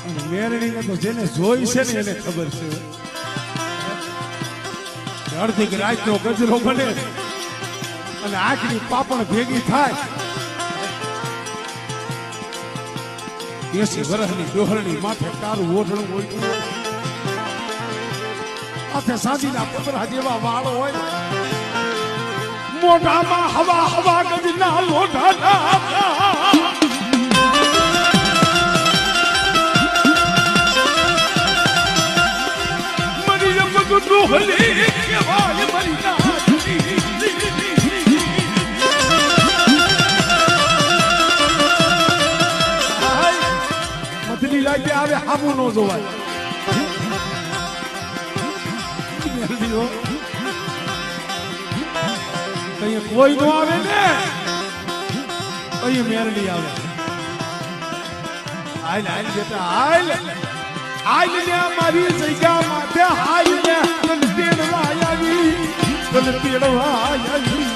મેરડીને તો જેને જોઈ છે ને એને ખબર છે અડધી રાતનો ગજરો બને અને આખરી પાપણ ભેગી થાય 80 વર્ષની ડોહરણી માથે કારું ઓઢણું હોય માથે સાંજીના પતરા જેવા વાળ હોય મોઢામાં હવા હવા ગજના લોઢા ડોહલી કેવાય મરી મધલી લાગે આવે હામુ નો જોવાય કોઈ નો આવે ને કઈ મેરડી આવે હાલ હાલ બેટા હાલ હાલ ને મારી જગ્યા માથે હાલ ને તન તેડવા આવી